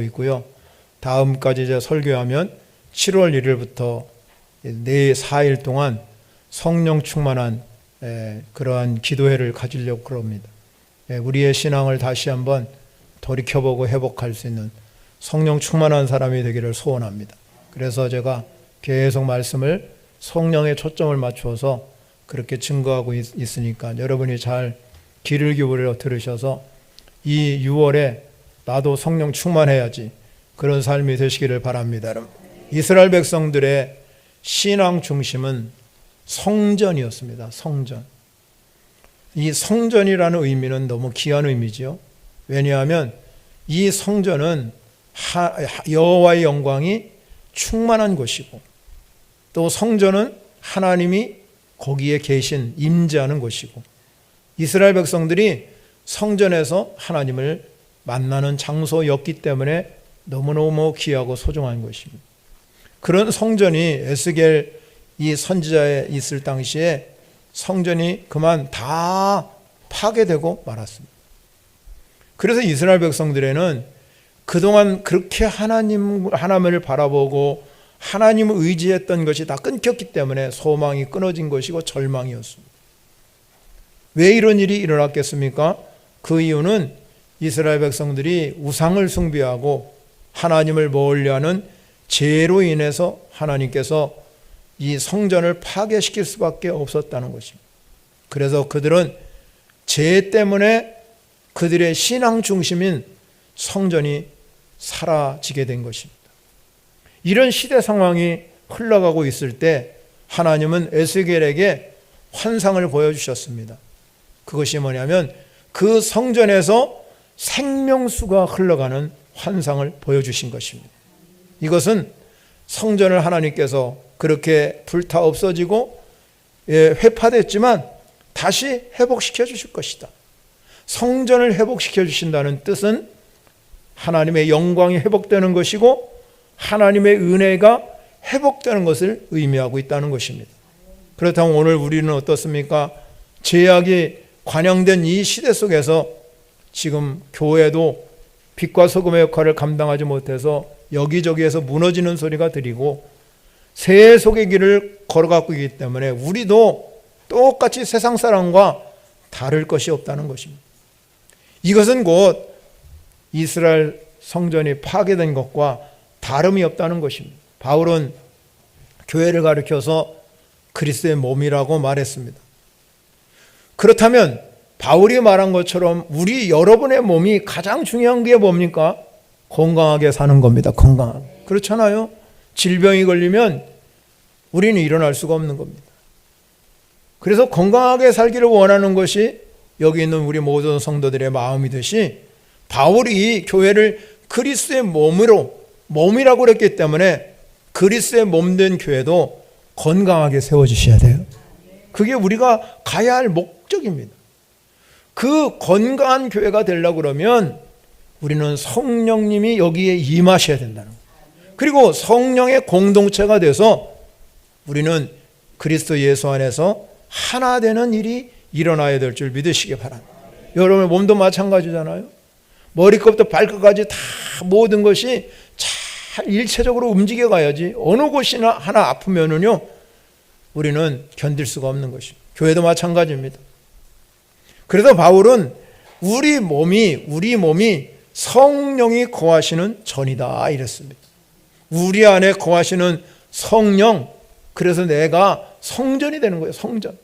있고요. 다음까지 이제 설교하면 7월 1일부터 4일 동안 성령 충만한 그러한 기도회를 가지려고 그럽니다. 우리의 신앙을 다시 한번 돌이켜보고 회복할 수 있는 성령 충만한 사람이 되기를 소원합니다. 그래서 제가 계속 말씀을 성령에 초점을 맞추어서 그렇게 증거하고 있으니까 여러분이 잘 귀를 기울여 들으셔서 이 6월에 나도 성령 충만해야지 그런 삶이 되시기를 바랍니다. 이스라엘 백성들의 신앙 중심은 성전이었습니다. 성전. 이 성전이라는 의미는 너무 귀한 의미죠. 왜냐하면 이 성전은 여호와의 영광이 충만한 곳이고 또 성전은 하나님이 거기에 계신 임재하는 곳이고 이스라엘 백성들이 성전에서 하나님을 만나는 장소였기 때문에 너무너무 귀하고 소중한 것입니다. 그런 성전이 에스겔 이 선지자에 있을 당시에 성전이 그만 다 파괴되고 말았습니다. 그래서 이스라엘 백성들에는 그동안 그렇게 하나님을 바라보고 하나님을 의지했던 것이 다 끊겼기 때문에 소망이 끊어진 것이고 절망이었습니다. 왜 이런 일이 일어났겠습니까? 그 이유는 이스라엘 백성들이 우상을 숭배하고 하나님을 멀리하는 죄로 인해서 하나님께서 이 성전을 파괴시킬 수밖에 없었다는 것입니다. 그래서 그들은 죄 때문에 그들의 신앙 중심인 성전이 사라지게 된 것입니다. 이런 시대 상황이 흘러가고 있을 때 하나님은 에스겔에게 환상을 보여주셨습니다. 그것이 뭐냐면 그 성전에서 생명수가 흘러가는 환상을 보여주신 것입니다. 이것은 성전을 하나님께서 그렇게 불타 없어지고 회파됐지만 다시 회복시켜 주실 것이다. 성전을 회복시켜 주신다는 뜻은 하나님의 영광이 회복되는 것이고 하나님의 은혜가 회복되는 것을 의미하고 있다는 것입니다. 그렇다면 오늘 우리는 어떻습니까? 죄악이 관영된 이 시대 속에서 지금 교회도 빛과 소금의 역할을 감당하지 못해서 여기저기에서 무너지는 소리가 들리고 새 속의 길을 걸어가고 있기 때문에 우리도 똑같이 세상 사람과 다를 것이 없다는 것입니다. 이것은 곧 이스라엘 성전이 파괴된 것과 다름이 없다는 것입니다. 바울은 교회를 가리켜서 그리스도의 몸이라고 말했습니다. 그렇다면 바울이 말한 것처럼 우리 여러분의 몸이 가장 중요한 게 뭡니까? 건강하게 사는 겁니다. 건강하게. 그렇잖아요. 질병이 걸리면 우리는 일어날 수가 없는 겁니다. 그래서 건강하게 살기를 원하는 것이 여기 있는 우리 모든 성도들의 마음이듯이 바울이 교회를 그리스도의 몸이라고 그랬기 때문에 그리스도의 몸된 교회도 건강하게 세워주셔야 돼요. 그게 우리가 가야 할 목적입니다. 그 건강한 교회가 되려고 그러면 우리는 성령님이 여기에 임하셔야 된다는 거예요. 그리고 성령의 공동체가 돼서 우리는 그리스도 예수 안에서 하나 되는 일이 일어나야 될 줄 믿으시기 바랍니다. 여러분의 몸도 마찬가지잖아요. 머리끝부터 발끝까지 다 모든 것이 잘 일체적으로 움직여 가야지 어느 곳이나 하나 아프면은요 우리는 견딜 수가 없는 것입니다. 교회도 마찬가지입니다. 그래서 바울은 우리 몸이 성령이 거하시는 전이다 이랬습니다. 우리 안에 거하시는 성령, 그래서 내가 성전이 되는 거예요. 성전.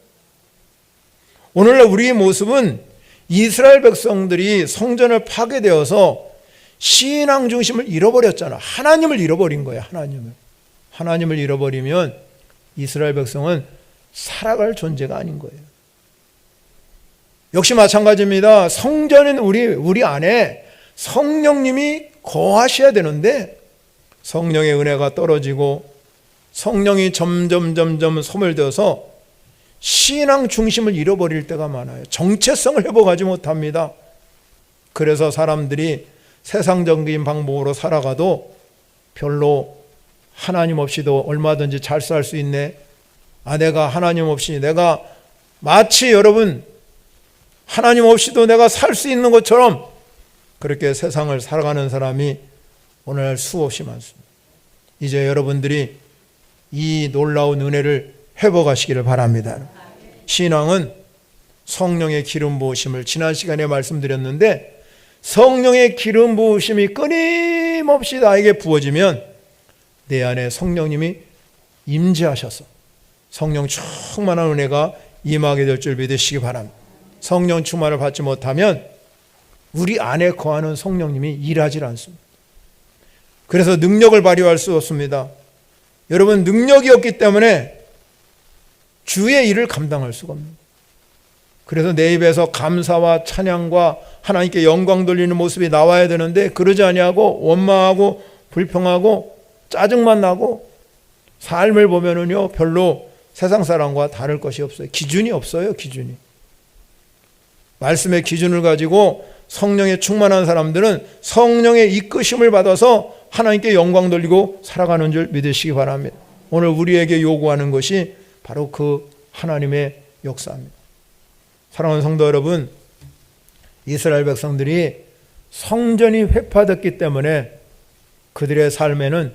오늘날 우리의 모습은 이스라엘 백성들이 성전을 파괴되어서 신앙 중심을 잃어버렸잖아. 하나님을 잃어버린 거예요. 하나님을 잃어버리면 이스라엘 백성은 살아갈 존재가 아닌 거예요. 역시 마찬가지입니다. 성전은 우리 안에 성령님이 거하셔야 되는데 성령의 은혜가 떨어지고 성령이 점점 소멸되어서 신앙 중심을 잃어버릴 때가 많아요. 정체성을 회복하지 못합니다. 그래서 사람들이 세상적인 방법으로 살아가도 별로 하나님 없이도 얼마든지 잘 살 수 있네. 내가 하나님 없이 내가 마치 여러분 하나님 없이도 내가 살 수 있는 것처럼 그렇게 세상을 살아가는 사람이 오늘날 수없이 많습니다. 이제 여러분들이 이 놀라운 은혜를 회복하시기를 바랍니다. 신앙은 성령의 기름 부으심을 지난 시간에 말씀드렸는데, 성령의 기름 부으심이 끊임없이 나에게 부어지면 내 안에 성령님이 임재하셔서 성령 충만한 은혜가 임하게 될 줄 믿으시기 바랍니다. 성령 충만을 받지 못하면 우리 안에 거하는 성령님이 일하지 않습니다. 그래서 능력을 발휘할 수 없습니다. 여러분, 능력이 없기 때문에 주의 일을 감당할 수가 없습니다. 그래서 내 입에서 감사와 찬양과 하나님께 영광 돌리는 모습이 나와야 되는데, 그러지 아니하고 원망하고 불평하고 짜증만 나고 삶을 보면은요 별로 세상 사람과 다를 것이 없어요. 기준이 없어요. 기준이. 말씀의 기준을 가지고 성령에 충만한 사람들은 성령의 이끄심을 받아서 하나님께 영광 돌리고 살아가는 줄 믿으시기 바랍니다. 오늘 우리에게 요구하는 것이 바로 그 하나님의 역사입니다. 사랑하는 성도 여러분, 이스라엘 백성들이 성전이 회파됐기 때문에 그들의 삶에는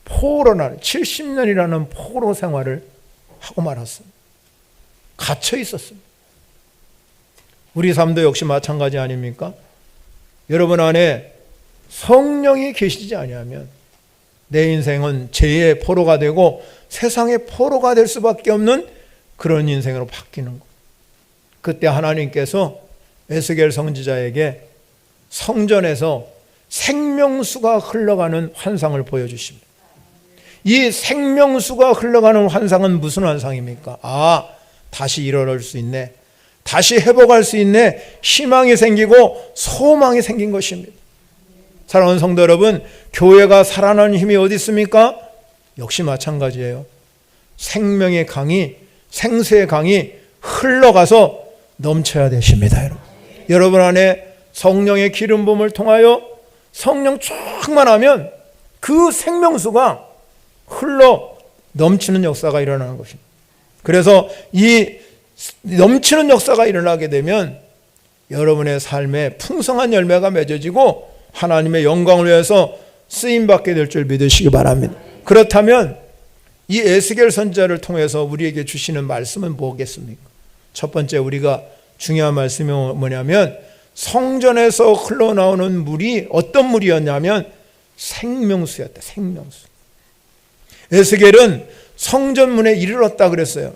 포로나 70년이라는 포로 생활을 하고 말았습니다. 갇혀 있었습니다. 우리 삶도 역시 마찬가지 아닙니까? 여러분 안에 성령이 계시지 아니하면 내 인생은 죄의 포로가 되고 세상의 포로가 될 수밖에 없는 그런 인생으로 바뀌는 것. 그때 하나님께서 에스겔 선지자에게 성전에서 생명수가 흘러가는 환상을 보여주십니다. 이 생명수가 흘러가는 환상은 무슨 환상입니까? 다시 일어날 수 있네, 다시 회복할 수 있네, 희망이 생기고 소망이 생긴 것입니다. 사랑하는 성도 여러분, 교회가 살아나는 힘이 어디 있습니까? 역시 마찬가지예요. 생명의 강이, 생수의 강이 흘러가서 넘쳐야 되십니다. 여러분 안에 성령의 기름 부음을 통하여 성령 충만하면 그 생명수가 흘러 넘치는 역사가 일어나는 것입니다. 그래서 이 넘치는 역사가 일어나게 되면 여러분의 삶에 풍성한 열매가 맺어지고 하나님의 영광을 위해서 쓰임받게 될 줄 믿으시기 바랍니다. 그렇다면 이 에스겔 선지자를 통해서 우리에게 주시는 말씀은 뭐겠습니까? 첫 번째 우리가 중요한 말씀이 뭐냐면, 성전에서 흘러나오는 물이 어떤 물이었냐면 생명수였다. 생명수. 에스겔은 성전문에 이르렀다 그랬어요.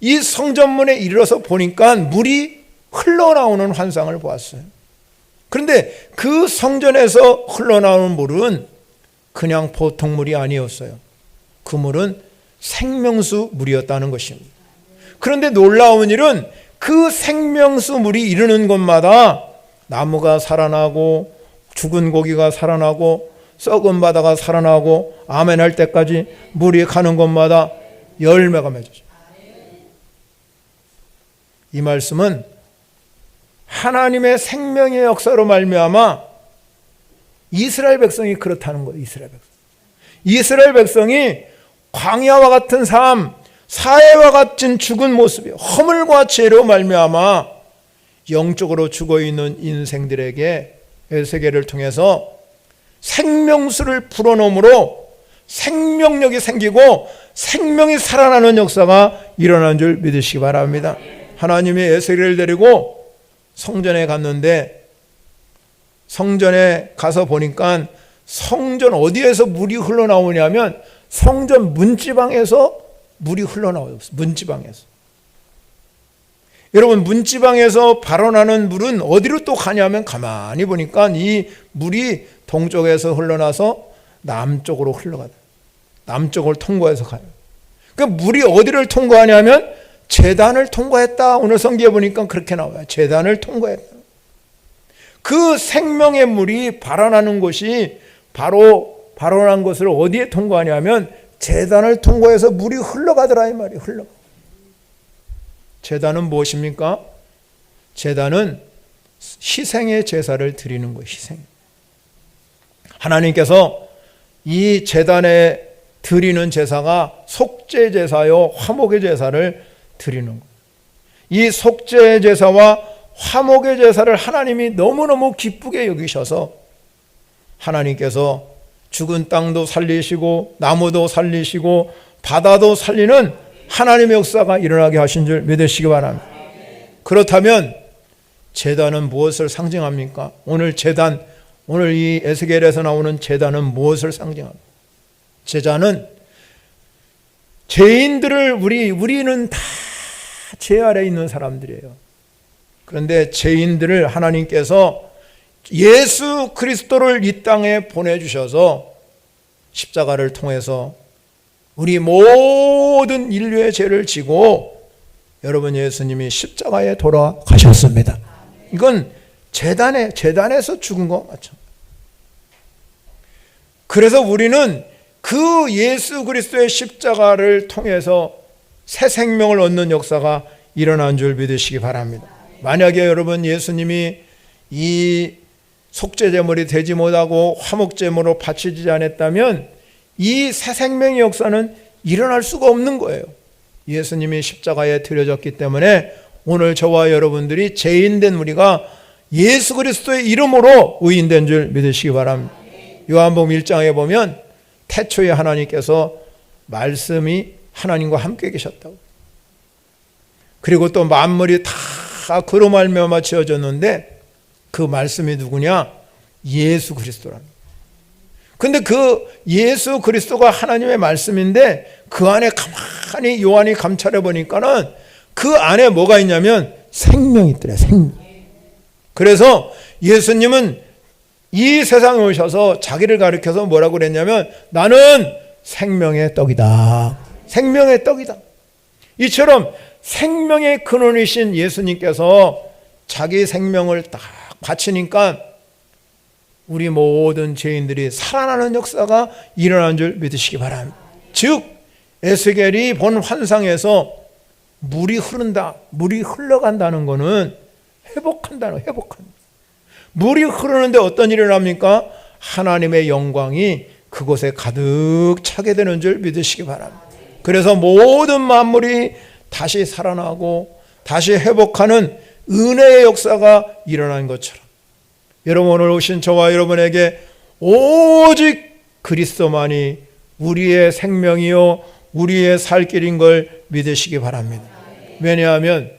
이 성전문에 이르러서 보니까 물이 흘러나오는 환상을 보았어요. 그런데 그 성전에서 흘러나오는 물은 그냥 보통 물이 아니었어요. 그 물은 생명수 물이었다는 것입니다. 그런데 놀라운 일은 그 생명수 물이 이르는 곳마다 나무가 살아나고 죽은 고기가 살아나고 썩은 바다가 살아나고 아멘 할 때까지 물이 가는 곳마다 열매가 맺어져요. 이 말씀은 하나님의 생명의 역사로 말미암아 이스라엘 백성이 그렇다는 거예요. 이스라엘 백성이 광야와 같은 삶, 사해와 같은 죽은 모습이 허물과 죄로 말미암아 영적으로 죽어있는 인생들에게 에스겔을 통해서 생명수를 불어넣음으로 생명력이 생기고 생명이 살아나는 역사가 일어난 줄 믿으시기 바랍니다. 하나님이 에스겔을 데리고 성전에 갔는데, 성전에 가서 보니까 성전 어디에서 물이 흘러나오냐면 성전 문지방에서 물이 흘러나와요. 문지방에서. 여러분, 문지방에서 발원하는 물은 어디로 또 가냐면 가만히 보니까 이 물이 동쪽에서 흘러나서 남쪽으로 흘러가요. 남쪽을 통과해서 가요. 그러니까 물이 어디를 통과하냐면 제단을 통과했다. 오늘 성경에 보니까 그렇게 나와요. 제단을 통과했다. 그 생명의 물이 발원하는 곳이 바로 발원한 것을 어디에 통과하냐면 제단을 통과해서 물이 흘러가더라 이 말이에요. 흘러가. 제단은 무엇입니까? 제단은 희생의 제사를 드리는 거예요. 희생. 하나님께서 이 제단에 드리는 제사가 속죄 제사요 화목의 제사를 드리는 거예요. 이 속죄 제사와 화목의 제사를 하나님이 너무너무 기쁘게 여기셔서 하나님께서 죽은 땅도 살리시고 나무도 살리시고 바다도 살리는 하나님의 역사가 일어나게 하신 줄 믿으시기 바랍니다. 그렇다면 제단은 무엇을 상징합니까? 오늘 제단, 오늘 이 에스겔에서 나오는 제단은 무엇을 상징합니까? 제단은 죄인들을 우리는 다 죄 아래 있는 사람들이에요. 그런데 죄인들을 하나님께서 예수 그리스도를 이 땅에 보내주셔서 십자가를 통해서 우리 모든 인류의 죄를 지고 여러분 예수님이 십자가에 돌아가셨습니다. 이건 제단에서 죽은 거 맞죠? 그래서 우리는 그 예수 그리스도의 십자가를 통해서 새 생명을 얻는 역사가 일어난 줄 믿으시기 바랍니다. 만약에 여러분 예수님이 이 속죄제물이 되지 못하고 화목제물로 바치지 않았다면 이 새 생명의 역사는 일어날 수가 없는 거예요. 예수님이 십자가에 드려졌기 때문에 오늘 저와 여러분들이 죄인된 우리가 예수 그리스도의 이름으로 의인된 줄 믿으시기 바랍니다. 요한복음 1장에 보면 태초에 하나님께서 말씀이 하나님과 함께 계셨다고. 그리고 또 만물이 다 그로 말미암아 지어졌는데 그 말씀이 누구냐? 예수 그리스도랍니다. 근데 그 예수 그리스도가 하나님의 말씀인데 그 안에 가만히 요한이 감찰해 보니까는 그 안에 뭐가 있냐면 생명이 있더래, 생명. 그래서 예수님은 이 세상에 오셔서 자기를 가리켜서 뭐라고 그랬냐면 나는 생명의 떡이다. 생명의 떡이다. 이처럼 생명의 근원이신 예수님께서 자기 생명을 딱 바치니까 우리 모든 죄인들이 살아나는 역사가 일어난 줄 믿으시기 바랍니다. 즉 에스겔이 본 환상에서 물이 흐른다, 물이 흘러간다는 것은 회복한다는, 회복한다. 물이 흐르는데 어떤 일이 일어납니까? 하나님의 영광이 그곳에 가득 차게 되는 줄 믿으시기 바랍니다. 그래서 모든 만물이 다시 살아나고 다시 회복하는 은혜의 역사가 일어난 것처럼 여러분 오늘 오신 저와 여러분에게 오직 그리스도만이 우리의 생명이요 우리의 살 길인 걸 믿으시기 바랍니다. 왜냐하면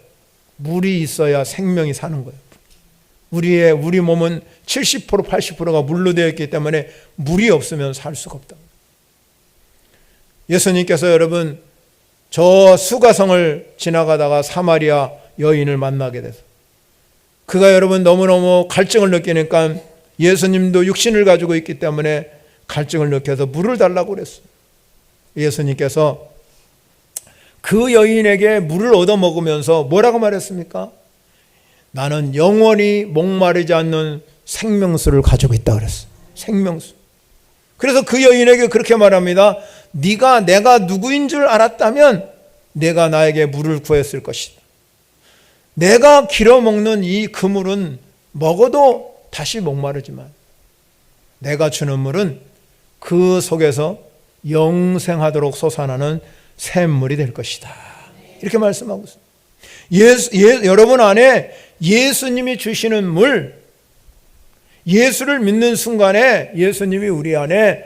물이 있어야 생명이 사는 거예요. 우리 몸은 70% 80%가 물로 되어 있기 때문에 물이 없으면 살 수가 없다. 예수님께서 여러분 저 수가성을 지나가다가 사마리아 여인을 만나게 돼서 그가 여러분 너무너무 갈증을 느끼니까 예수님도 육신을 가지고 있기 때문에 갈증을 느껴서 물을 달라고 그랬어요. 예수님께서 그 여인에게 물을 얻어먹으면서 뭐라고 말했습니까? 나는 영원히 목마르지 않는 생명수를 가지고 있다 그랬어요. 생명수. 그래서 그 여인에게 그렇게 말합니다. 네가 내가 누구인 줄 알았다면 내가 나에게 물을 구했을 것이다. 내가 길어먹는 이 그물은 먹어도 다시 목마르지만 내가 주는 물은 그 속에서 영생하도록 솟아나는 샘물이 될 것이다. 이렇게 말씀하고 있습니다. 여러분 안에 예수님이 주시는 물, 예수를 믿는 순간에 예수님이 우리 안에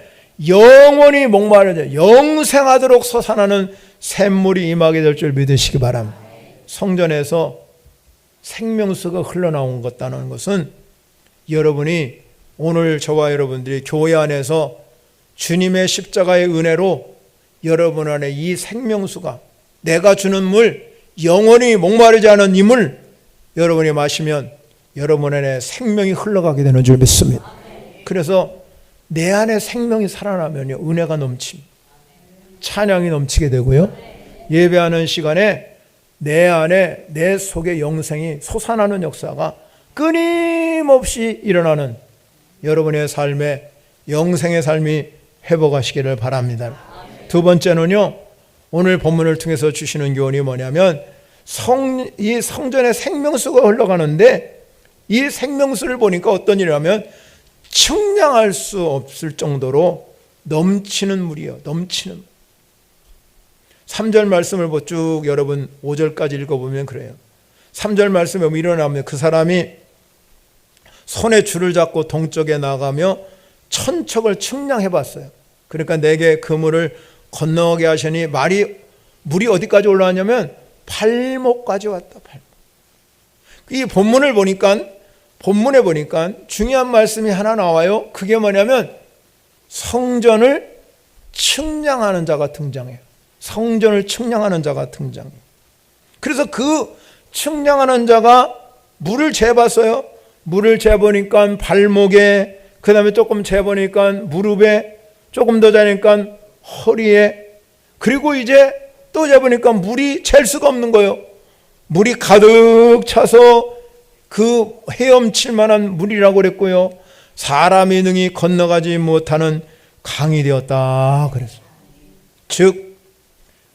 영원히 목마르지 영생하도록 솟아나는 샘물이 임하게 될 줄 믿으시기 바랍니다. 성전에서 생명수가 흘러나온 것다는 것은 여러분이 오늘 저와 여러분들이 교회 안에서 주님의 십자가의 은혜로 여러분 안에 이 생명수가 내가 주는 물, 영원히 목마르지 않은 이 물 여러분이 마시면 여러분 안에 생명이 흘러가게 되는 줄 믿습니다. 그래서 내 안에 생명이 살아나면요 은혜가 넘칩니다. 찬양이 넘치게 되고요 예배하는 시간에 내 안에 내 속에 영생이 솟아나는 역사가 끊임없이 일어나는 여러분의 삶에 영생의 삶이 회복하시기를 바랍니다. 두 번째는요 오늘 본문을 통해서 주시는 교훈이 뭐냐면 이 성전에 생명수가 흘러가는데 이 생명수를 보니까 어떤 일이라면 측량할 수 없을 정도로 넘치는 물이에요. 넘치는 물. 3절 말씀을 쭉 여러분 5절까지 읽어보면 그래요. 3절 말씀에 일어나면 그 사람이 손에 줄을 잡고 동쪽에 나가며 천척을 측량해 봤어요. 그러니까 내게 그 물을 건너게 하시니 물이 어디까지 올라왔냐면 발목까지 왔다. 발목. 이 본문에 보니까 중요한 말씀이 하나 나와요. 그게 뭐냐면 성전을 측량하는 자가 등장해요. 성전을 측량하는 자가 등장해요. 그래서 그 측량하는 자가 물을 재봤어요. 물을 재보니까 발목에, 그 다음에 조금 재보니까 무릎에, 조금 더 재니까 허리에, 그리고 이제 또 재보니까 물이 잴 수가 없는 거예요. 물이 가득 차서 그 헤엄칠 만한 물이라고 그랬고요. 사람이 능히 건너가지 못하는 강이 되었다 그랬어요. 즉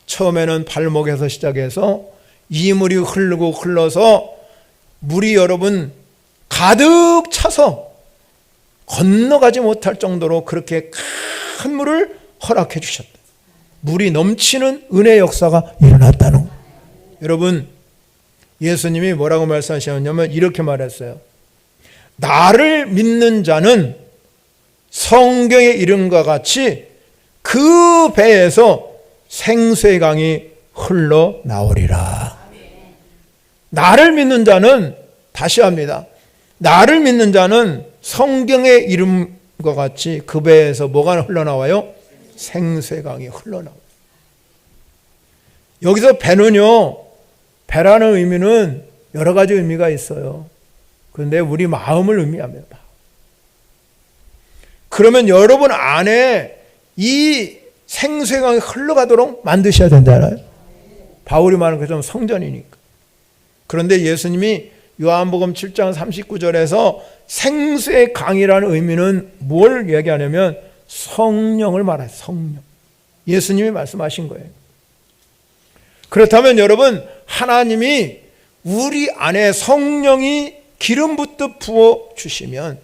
처음에는 발목에서 시작해서 이 물이 흘러서 물이 여러분 가득 차서 건너가지 못할 정도로 그렇게 큰 물을 허락해 주셨다. 물이 넘치는 은혜의 역사가 일어났다는 거예요. 여러분, 예수님이 뭐라고 말씀하셨냐면 이렇게 말했어요. 나를 믿는 자는 성경에 이른 것 같이 그 배에서 생수의 강이 흘러나오리라. 나를 믿는 자는, 다시 합니다, 나를 믿는 자는 성경에 이른 것 같이 그 배에서 뭐가 흘러나와요? 생수의 강이 흘러나와요. 여기서 배라는 의미는 여러 가지 의미가 있어요. 그런데 우리 마음을 의미합니다. 그러면 여러분 안에 이 생수의 강이 흘러가도록 만드셔야 된잖아요. 바울이 말하는 것처럼 성전이니까. 그런데 예수님이 요한복음 7장 39절에서 생수의 강이라는 의미는 뭘 얘기하냐면 성령을 말해요. 성령. 예수님이 말씀하신 거예요. 그렇다면 여러분, 하나님이 우리 안에 성령이 기름 붓듯 부어 주시면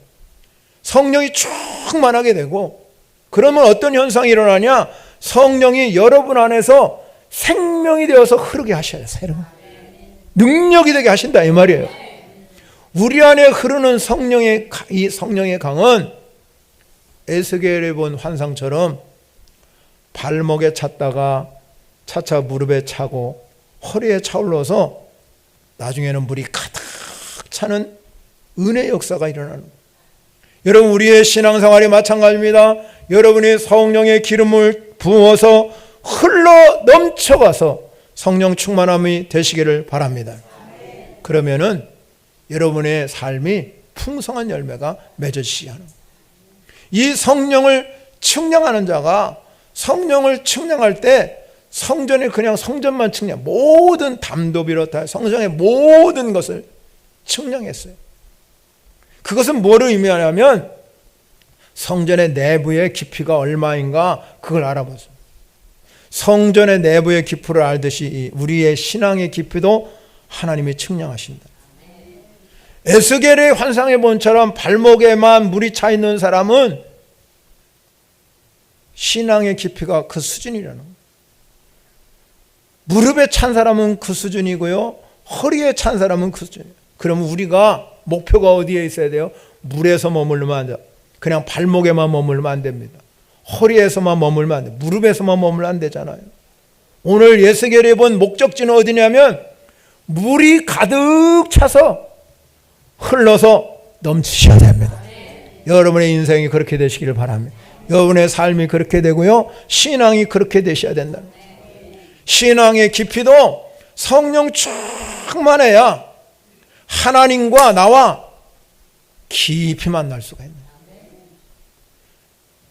성령이 충만하게 되고, 그러면 어떤 현상이 일어나냐? 성령이 여러분 안에서 생명이 되어서 흐르게 하셔요. 능력이 되게 하신다 이 말이에요. 우리 안에 흐르는 이 성령의 강은 에스겔에 본 환상처럼 발목에 찼다가 차차 무릎에 차고 허리에 차올라서 나중에는 물이 가득 차는 은혜의 역사가 일어나는 거예요. 여러분, 우리의 신앙생활이 마찬가지입니다. 여러분이 성령의 기름을 부어서 흘러 넘쳐가서 성령 충만함이 되시기를 바랍니다. 그러면은 여러분의 삶이 풍성한 열매가 맺어지시게 하는 거예요. 이 성령을 측량하는 자가 성령을 측량할 때 성전에 그냥 성전만 측량, 모든 담도 비롯해 성전의 모든 것을 측량했어요. 그것은 뭐를 의미하냐면 성전의 내부의 깊이가 얼마인가 그걸 알아봤어요. 성전의 내부의 깊이를 알듯이 우리의 신앙의 깊이도 하나님이 측량하신다. 에스겔의 환상에 본처럼 발목에만 물이 차 있는 사람은 신앙의 깊이가 그 수준이라는 거예요. 무릎에 찬 사람은 그 수준이고요, 허리에 찬 사람은 그 수준이에요. 그러면 우리가 목표가 어디에 있어야 돼요? 물에서 머물면 안 돼요. 그냥 발목에만 머물면 안 됩니다. 허리에서만 머물면 안 돼요. 무릎에서만 머물면 안 되잖아요. 오늘 에스겔이 본 목적지는 어디냐면 물이 가득 차서 흘러서 넘치셔야 됩니다. 여러분의 인생이 그렇게 되시기를 바랍니다. 여러분의 삶이 그렇게 되고요, 신앙이 그렇게 되셔야 된다. 신앙의 깊이도 성령 충만해야 하나님과 나와 깊이 만날 수가 있는 거예요.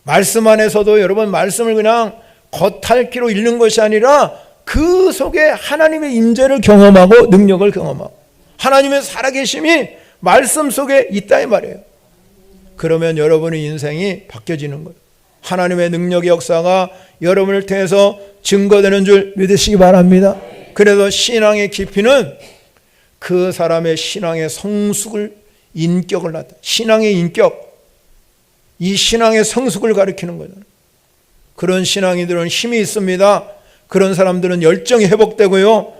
말씀 안에서도 여러분, 말씀을 그냥 겉핥기로 읽는 것이 아니라 그 속에 하나님의 임재를 경험하고 능력을 경험하고 하나님의 살아계심이 말씀 속에 있다 이 말이에요. 그러면 여러분의 인생이 바뀌어지는 거예요. 하나님의 능력의 역사가 여러분을 통해서 증거되는 줄 믿으시기 바랍니다. 그래서 신앙의 깊이는 그 사람의 신앙의 성숙을, 인격을 나타내, 신앙의 인격, 이 신앙의 성숙을 가리키는 거죠. 그런 신앙인들은 힘이 있습니다. 그런 사람들은 열정이 회복되고요,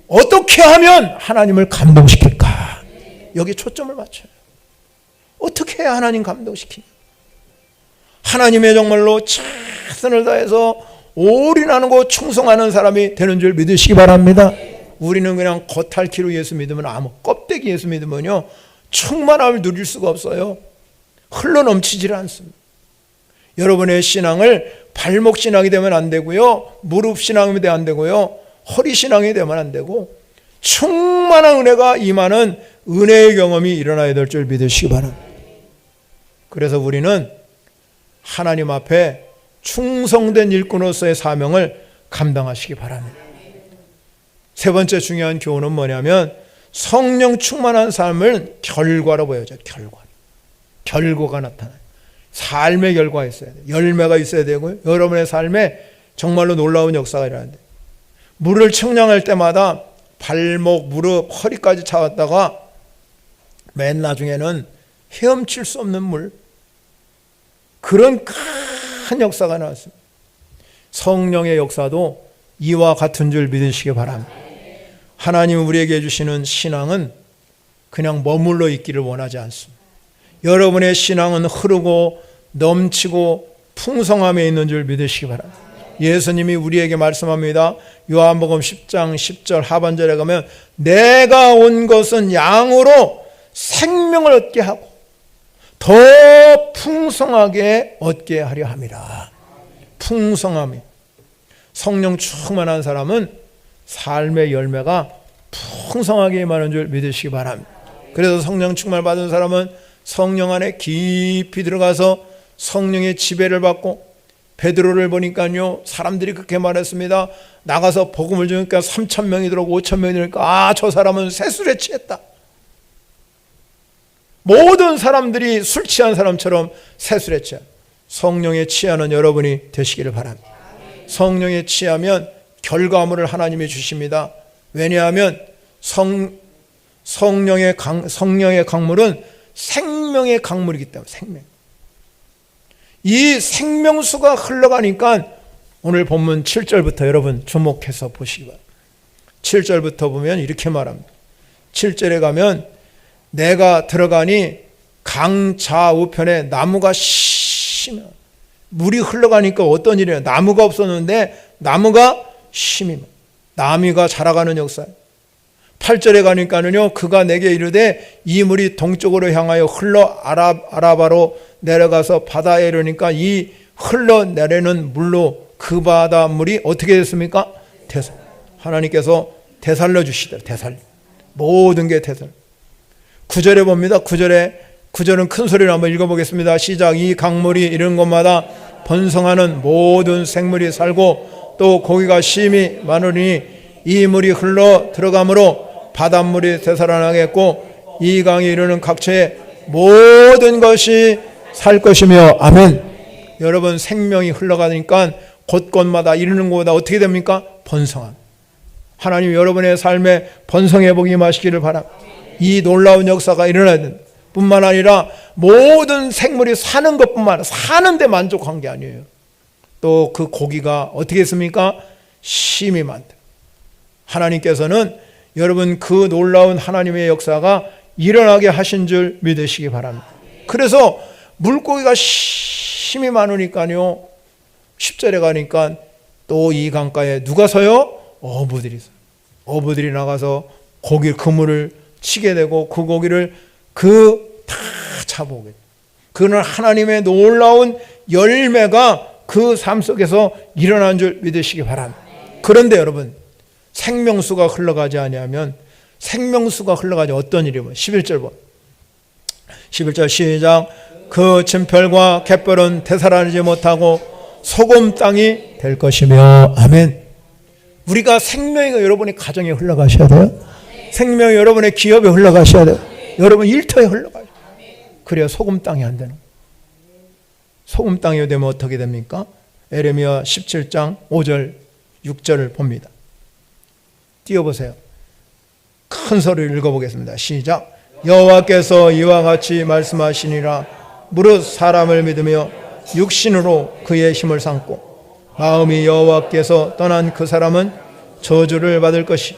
어떻게 하면 하나님을 감동시킬까, 여기 초점을 맞춰요. 어떻게 해야 하나님 감동시키냐. 하나님의 정말로 최선을 다해서 올인하고 충성하는 사람이 되는 줄 믿으시기 바랍니다. 우리는 그냥 겉핥기로 예수 믿으면 아무 껍데기 예수 믿으면요 충만함을 누릴 수가 없어요. 흘러넘치질 않습니다. 여러분의 신앙을 발목 신앙이 되면 안 되고요, 무릎 신앙이 되면 안 되고요, 허리 신앙이 되면 안 되고 충만한 은혜가 임하는 은혜의 경험이 일어나야 될 줄 믿으시기 바랍니다. 그래서 우리는 하나님 앞에 충성된 일꾼으로서의 사명을 감당하시기 바랍니다. 세 번째 중요한 교훈은 뭐냐면 성령 충만한 삶을 결과로 보여줘요. 결과가 나타나요. 삶의 결과가 있어야 돼요. 열매가 있어야 되고요. 여러분의 삶에 정말로 놀라운 역사가 일어나야 돼요. 물을 청량할 때마다 발목, 무릎, 허리까지 차왔다가 맨 나중에는 헤엄칠 수 없는 물, 그런 큰 역사가 나왔습니다. 성령의 역사도 이와 같은 줄 믿으시기 바랍니다. 하나님 우리에게 주시는 신앙은 그냥 머물러 있기를 원하지 않습니다. 여러분의 신앙은 흐르고 넘치고 풍성함에 있는 줄 믿으시기 바랍니다. 예수님이 우리에게 말씀합니다. 요한복음 10장 10절 하반절에 가면 내가 온 것은 양으로 생명을 얻게 하고 더 풍성하게 얻게 하려 함이라. 풍성함이, 성령 충만한 사람은 삶의 열매가 풍성하게 임하는 줄 믿으시기 바랍니다. 그래서 성령 충만 받은 사람은 성령 안에 깊이 들어가서 성령의 지배를 받고, 베드로를 보니까요 사람들이 그렇게 말했습니다. 나가서 복음을 주니까 3,000명이 들어오고 5,000명이 들어오니까 저 사람은 세술에 취했다. 모든 사람들이 술 취한 사람처럼 세술에 취한, 성령에 취하는 여러분이 되시기를 바랍니다. 성령에 취하면 결과물을 하나님이 주십니다. 왜냐하면 성령의 강물은 생명의 강물이기 때문에, 이 생명수가 흘러가니까 오늘 본문 7절부터 여러분 주목해서 보시기 바랍니다. 7절부터 보면 이렇게 말합니다. 7절에 가면 내가 들어가니 강 좌우편에 나무가 심해. 물이 흘러가니까 어떤 일이에요? 나무가 없었는데 나무가 심히, 나무가 자라가는 역사예요. 8절에 가니까는요 그가 내게 이르되 이 물이 동쪽으로 향하여 흘러 아라바로 내려가서 바다에 이르니까 이 흘러내리는 물로 그 바다 물이 어떻게 됐습니까? 하나님께서 되살려 주시더라. 모든 게 되살려. 9절에 봅니다. 9절은 큰 소리로 한번 읽어보겠습니다. 시작. 이 강물이 이른 곳마다 번성하는 모든 생물이 살고 또 고기가 심히 많으니 이 물이 흘러 들어가므로 바닷물이 되살아나겠고 이 강이 이르는 각처에 모든 것이 살 것이며. 아멘. 여러분, 생명이 흘러가니까 곳곳마다 이르는 곳마다 어떻게 됩니까? 번성함. 하나님 여러분의 삶에 번성해 보기 임하시기를 바랍니다. 이 놀라운 역사가 일어나야 된다. 뿐만 아니라 모든 생물이 사는 것뿐만 아니라 사는데 만족한 게 아니에요. 또 그 고기가 어떻게 했습니까? 심이 많다. 하나님께서는 여러분 그 놀라운 하나님의 역사가 일어나게 하신 줄 믿으시기 바랍니다. 그래서 물고기가 심이 많으니까요 10절에 가니까 또 이 강가에 누가 서요? 어부들이 서요. 어부들이 나가서 고기 그물을 치게 되고 그 고기를 다 잡아오게 돼요. 그는 하나님의 놀라운 열매가 그 삶 속에서 일어난 줄 믿으시기 바랍니다. 그런데 여러분, 생명수가 흘러가지 아니하면, 생명수가 흘러가지 어떤 일이 뭐 11절 봐. 11절 시작. 그 진펼과 갯벌은 되살아나지 못하고 소금 땅이 될 것이며. 아멘. 우리가 생명이 여러분의 가정에 흘러가셔야 돼요. 생명이 여러분의 기업에 흘러가셔야 돼요. 여러분 일터에 흘러가요. 그래야 소금 땅이 안 되는 거예요. 소금 땅이 되면 어떻게 됩니까? 에레미야 17장 5절 6절을 봅니다. 띄워보세요. 큰 소리를 읽어보겠습니다. 시작. 여호와께서 이와 같이 말씀하시니라. 무릇 사람을 믿으며 육신으로 그의 힘을 삼고 마음이 여호와께서 떠난 그 사람은 저주를 받을 것이,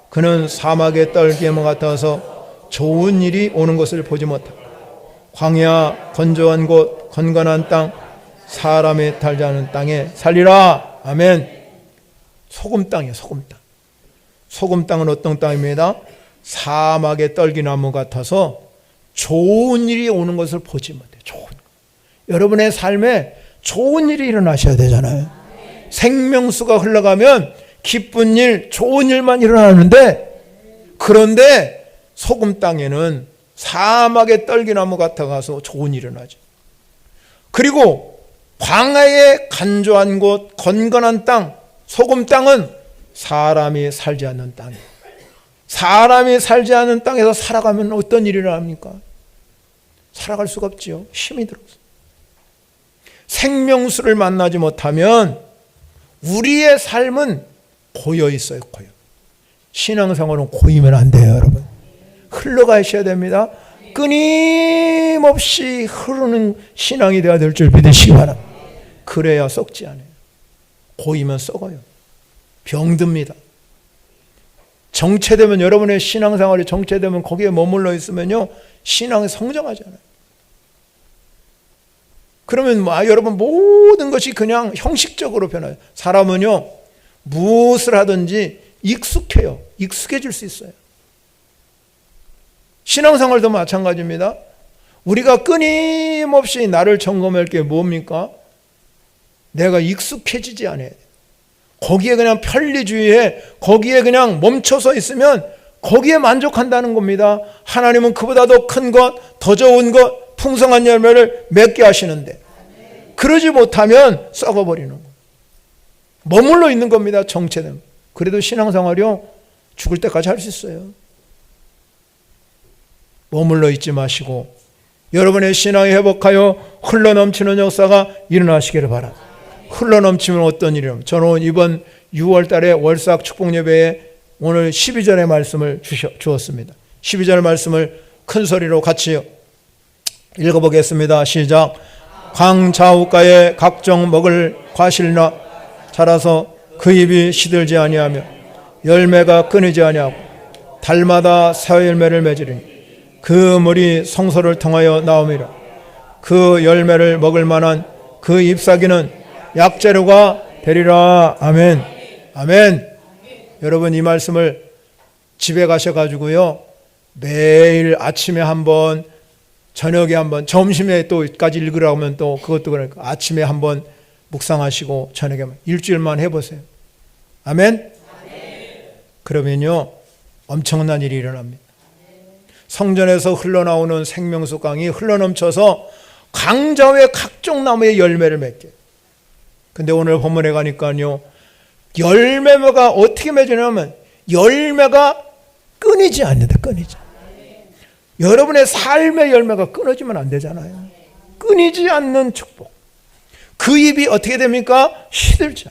그는 사막의 떨기와 같아서 좋은 일이 오는 것을 보지 못하고 광야 건조한 곳 건건한 땅 사람이 살지 않은 땅에 살리라. 아멘. 소금 땅이에요. 소금 땅. 소금 땅은 어떤 땅입니다? 사막의 떨기나무 같아서 좋은 일이 오는 것을 보지 못해요. 좋은 거. 여러분의 삶에 좋은 일이 일어나셔야 되잖아요. 생명수가 흘러가면 기쁜 일, 좋은 일만 일어나는데, 그런데 소금 땅에는 사막의 떨기나무 같아가서 좋은 일이 일어나죠. 그리고 광야의 간조한 곳, 건건한 땅, 소금 땅은 사람이 살지 않는 땅이에요. 사람이 살지 않는 땅에서 살아가면 어떤 일이 일어납니까? 살아갈 수가 없지요. 힘이 들어서. 생명수를 만나지 못하면 우리의 삶은 고여 있어요. 고여. 신앙생활은 고이면 안 돼요, 여러분. 흘러가셔야 됩니다. 끊임없이 흐르는 신앙이 되어야 될 줄 믿으시기 바랍니다. 그래야 썩지 않아요. 고이면 썩어요. 병듭니다. 정체되면, 여러분의 신앙생활이 정체되면 거기에 머물러 있으면요, 신앙이 성장하지 않아요. 그러면 여러분 모든 것이 그냥 형식적으로 변해요. 사람은요, 무엇을 하든지 익숙해요. 익숙해질 수 있어요. 신앙생활도 마찬가지입니다. 우리가 끊임없이 나를 점검할 게 뭡니까? 내가 익숙해지지 않아야 돼요. 거기에 그냥 편리주의에 거기에 그냥 멈춰서 있으면 거기에 만족한다는 겁니다. 하나님은 그보다 더 큰 것, 더 좋은 것, 풍성한 열매를 맺게 하시는데 그러지 못하면 썩어버리는 거예요. 머물러 있는 겁니다. 정체되면. 그래도 신앙생활이요, 죽을 때까지 할 수 있어요. 머물러 있지 마시고 여러분의 신앙이 회복하여 흘러넘치는 역사가 일어나시기를 바랍니다. 흘러넘치면 어떤 일이요? 저는 이번 6월 달에 월삭 축복예배에 오늘 12절의 말씀을 주었습니다. 12절 말씀을 큰 소리로 같이 읽어보겠습니다. 시작. 강좌우가에 각종 먹을 과실나 자라서 그 잎이 시들지 아니하며 열매가 끊이지 아니하고 달마다 새 열매를 맺으리니 그 물이 성소를 통하여 나오미라. 그 열매를 먹을 만한 그 잎사귀는 약재료가 되리라. 아멘. 아멘. 여러분 이 말씀을 집에 가셔가지고요, 매일 아침에 한번, 저녁에 한번, 점심에 또까지 읽으라고 하면 또 그것도 그러니까 아침에 한번 묵상하시고 저녁에 일주일만 해보세요. 아멘. 그러면요 엄청난 일이 일어납니다. 성전에서 흘러나오는 생명수 강이 흘러넘쳐서 강자의 각종 나무의 열매를 맺게. 근데 오늘 본문에 가니까요, 열매가 어떻게 맺으냐면 열매가 끊이지 않는다. 끊이지. 여러분의 삶의 열매가 끊어지면 안 되잖아요. 끊이지 않는 축복. 그 잎이 어떻게 됩니까? 시들지.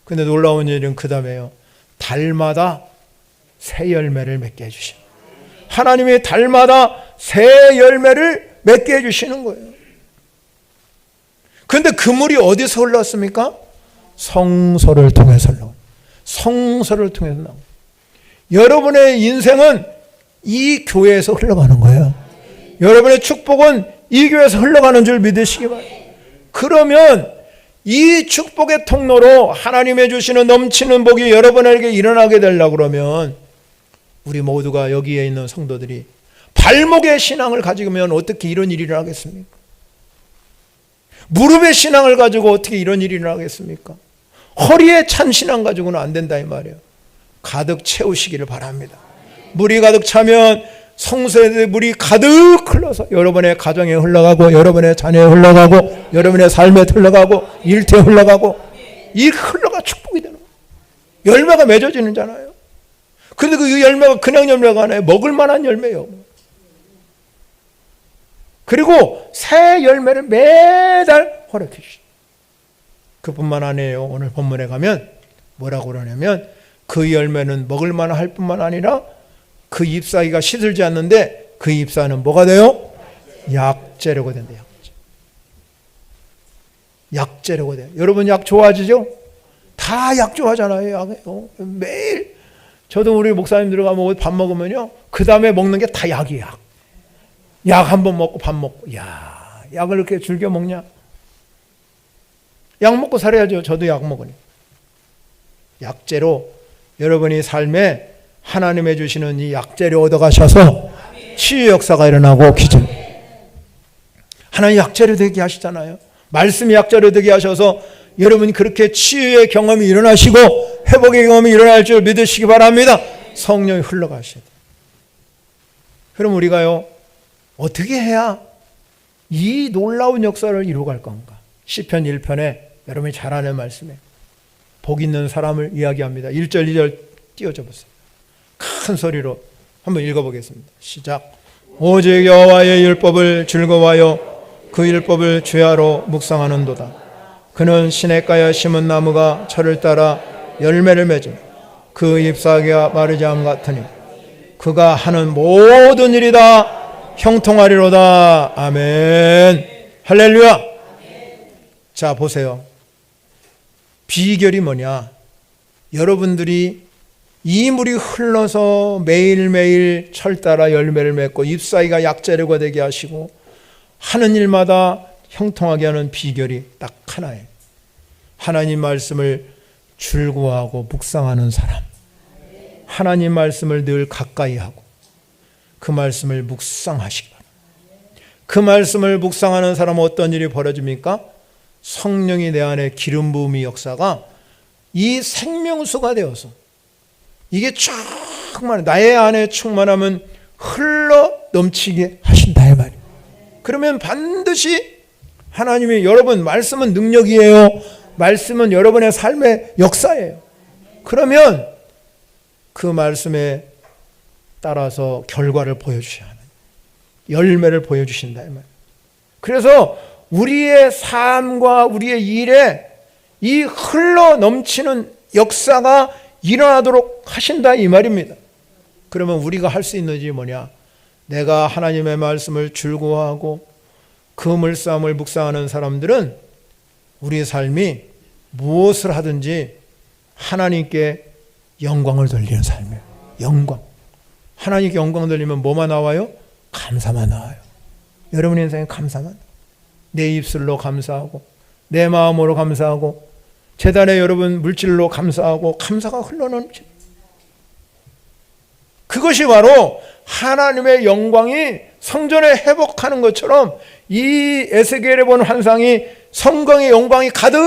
근데 놀라운 일은 그 다음에요, 달마다 새 열매를 맺게 해주십니다. 하나님이 달마다 새 열매를 맺게 해주시는 거예요. 그런데 그 물이 어디서 흘렀습니까? 성소를 통해서 흘러. 성소를 통해서 나옵니다. 여러분의 인생은 이 교회에서 흘러가는 거예요. 여러분의 축복은 이 교회에서 흘러가는 줄 믿으시기 바랍니다. 그러면 이 축복의 통로로 하나님의 주시는 넘치는 복이 여러분에게 일어나게 되려고 그러면 우리 모두가 여기에 있는 성도들이 발목의 신앙을 가지면 어떻게 이런 일이 일어나겠습니까? 무릎의 신앙을 가지고 어떻게 이런 일이 일어나겠습니까? 허리에 찬 신앙 가지고는 안 된다 이 말이에요. 가득 채우시기를 바랍니다. 물이 가득 차면 성소에 물이 가득 흘러서 여러분의 가정에 흘러가고 여러분의 자녀에 흘러가고 여러분의 삶에 흘러가고 일터에 흘러가고 이 흘러가 축복이 되는 거예요. 열매가 맺어지는 잖아요. 그런데 그 열매가 그냥 열매가 아니에요. 먹을 만한 열매예요. 그리고 새 열매를 매달 허락해 주시죠. 그뿐만 아니에요. 오늘 본문에 가면 뭐라고 그러냐면 그 열매는 먹을 만할 뿐만 아니라 그 잎사귀가 시들지 않는데 그 잎사는 뭐가 돼요? 약재료가 된다. 약재료가 돼요. 여러분 약 좋아하시죠? 다 약 좋아하잖아요. 매일 저도 우리 목사님 들어가면 밥 먹으면요, 그 다음에 먹는 게 다 약이야. 약 한 번 먹고 밥 먹고. 야, 약을 이렇게 즐겨 먹냐? 약 먹고 살아야죠. 저도 약 먹으니. 약재로 여러분이 삶에 하나님의 주시는 이 약재를 얻어가셔서 치유 역사가 일어나고 기적. 하나님 약재로 되게 하시잖아요. 말씀이 약재로 되게 하셔서 여러분이 그렇게 치유의 경험이 일어나시고 회복의 경험이 일어날 줄 믿으시기 바랍니다. 성령이 흘러가셔야 돼요. 그럼 우리가요, 어떻게 해야 이 놀라운 역사를 이루어갈 건가? 시편 1편에 여러분이 잘 아는 말씀에 복 있는 사람을 이야기합니다. 1절 2절 띄워줘 보세요. 큰 소리로 한번 읽어보겠습니다. 시작. 오직 여호와의 율법을 즐거워하여 그 율법을 주야로 묵상하는도다. 그는 시냇가에 심은 나무가 철을 따라 열매를 맺으며 그 잎사귀가 마르지 않음 같으니 그가 하는 모든 일이 다 형통하리로다. 아멘. 할렐루야. 자, 보세요. 비결이 뭐냐? 여러분들이 이 물이 흘러서 매일매일 철 따라 열매를 맺고 잎사귀가 약재료가 되게 하시고 하는 일마다 형통하게 하는 비결이 딱 하나예요. 하나님 말씀을 즐거워하고 묵상하는 사람. 하나님 말씀을 늘 가까이 하고 그 말씀을 묵상하시기 바랍니다. 그 말씀을 묵상하는 사람은 어떤 일이 벌어집니까? 성령이 내 안에 기름 부음의 역사가 이 생명수가 되어서 이게 충만, 나의 안에 충만하면 흘러 넘치게 하신다 이 말이에요. 그러면 반드시 하나님이, 여러분 말씀은 능력이에요. 말씀은 여러분의 삶의 역사예요. 그러면 그 말씀에 따라서 결과를 보여주셔야 하는, 열매를 보여주신다 이 말이에요. 그래서 우리의 삶과 우리의 일에 이 흘러 넘치는 역사가 일어나도록 하신다 이 말입니다. 그러면 우리가 할 수 있는 일이 뭐냐? 내가 하나님의 말씀을 즐거워하고 그 말씀을 묵상하는 사람들은 우리의 삶이 무엇을 하든지 하나님께 영광을 돌리는 삶이에요. 영광. 하나님께 영광 돌리면 뭐만 나와요? 감사만 나와요. 여러분의 인생에 감사만. 내 입술로 감사하고 내 마음으로 감사하고 재단에 여러분 물질로 감사하고 감사가 흘러넘치. 그것이 바로 하나님의 영광이 성전에 회복하는 것처럼 이 에스겔에 본 환상이 성경의 영광이 가득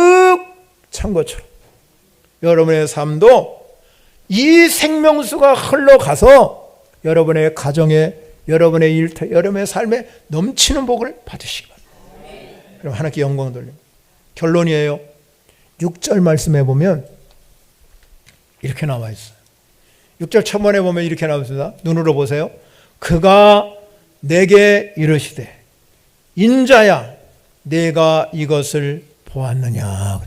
찬 것처럼 여러분의 삶도 이 생명수가 흘러가서 여러분의 가정에, 여러분의 일터, 여러분의 삶에 넘치는 복을 받으시기 바랍니다. 그럼 하나님께 영광 돌립니다. 결론이에요. 6절 말씀해 보면 이렇게 나와 있어요. 6절 초반에 보면 이렇게 나옵니다. 눈으로 보세요. 그가 내게 이르시되 인자야 내가 이것을 보았느냐.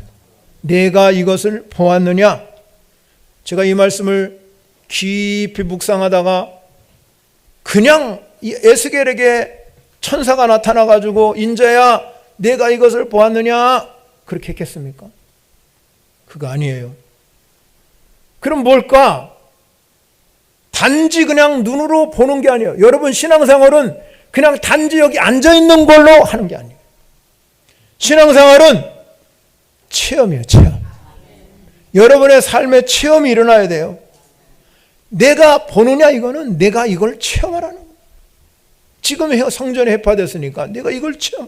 내가 이것을 보았느냐. 제가 이 말씀을 깊이 묵상하다가 그냥 이 에스겔에게 천사가 나타나가지고 인자야 내가 이것을 보았느냐 그렇게 했겠습니까? 그거 아니에요. 그럼 뭘까? 단지 그냥 눈으로 보는 게 아니에요. 여러분 신앙생활은 그냥 단지 여기 앉아있는 걸로 하는 게 아니에요. 신앙생활은 체험이에요. 체험. 여러분의 삶에 체험이 일어나야 돼요. 내가 보느냐 이거는 내가 이걸 체험하라는 거예요. 지금 성전에 해파됐으니까 내가 이걸 체험.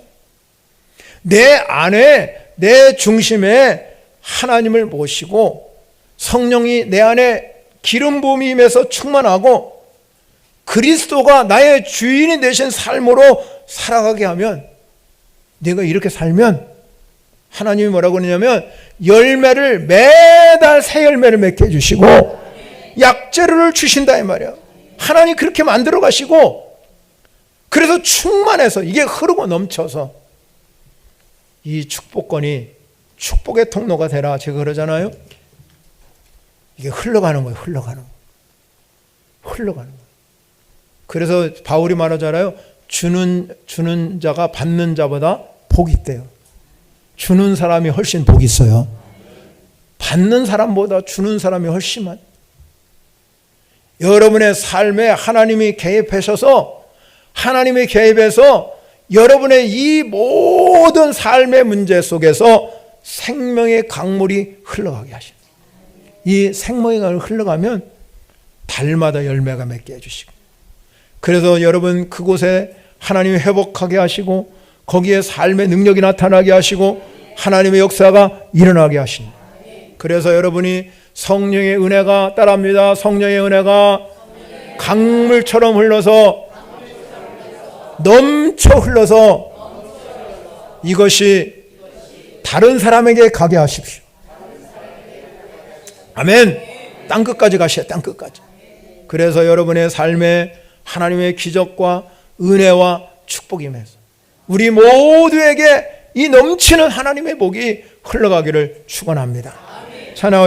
내 안에 내 중심에 하나님을 모시고 성령이 내 안에 기름 부음이 임해서 충만하고 그리스도가 나의 주인이 되신 삶으로 살아가게 하면, 내가 이렇게 살면 하나님이 뭐라고 그러냐면 열매를 매달 새 열매를 맺게 해주시고 약재료를 주신다 이 말이야. 하나님 그렇게 만들어 가시고 그래서 충만해서 이게 흐르고 넘쳐서 이 축복권이 축복의 통로가 되라 제가 그러잖아요. 이게 흘러가는 거예요. 흘러가는 거예요. 그래서 바울이 말하잖아요. 주는 자가 받는 자보다 복이 있대요. 주는 사람이 훨씬 복이 있어요. 받는 사람보다 주는 사람이 훨씬 많아요. 여러분의 삶에 하나님이 개입하셔서 여러분의 이 모든 삶의 문제 속에서 생명의 강물이 흘러가게 하십니다. 이 생명의 강물이 흘러가면 달마다 열매가 맺게 해주시고, 그래서 여러분 그곳에 하나님이 회복하게 하시고 거기에 삶의 능력이 나타나게 하시고 하나님의 역사가 일어나게 하십니다. 그래서 여러분이 성령의 은혜가 따릅니다. 성령의 은혜가 강물처럼 흘러서 넘쳐 흘러서 이것이 다른 사람에게 가게 하십시오. 아멘. 땅끝까지 가셔야 땅끝까지. 그래서 여러분의 삶에 하나님의 기적과 은혜와 축복이 임해서 우리 모두에게 이 넘치는 하나님의 복이 흘러가기를 축원합니다. 찬양하시고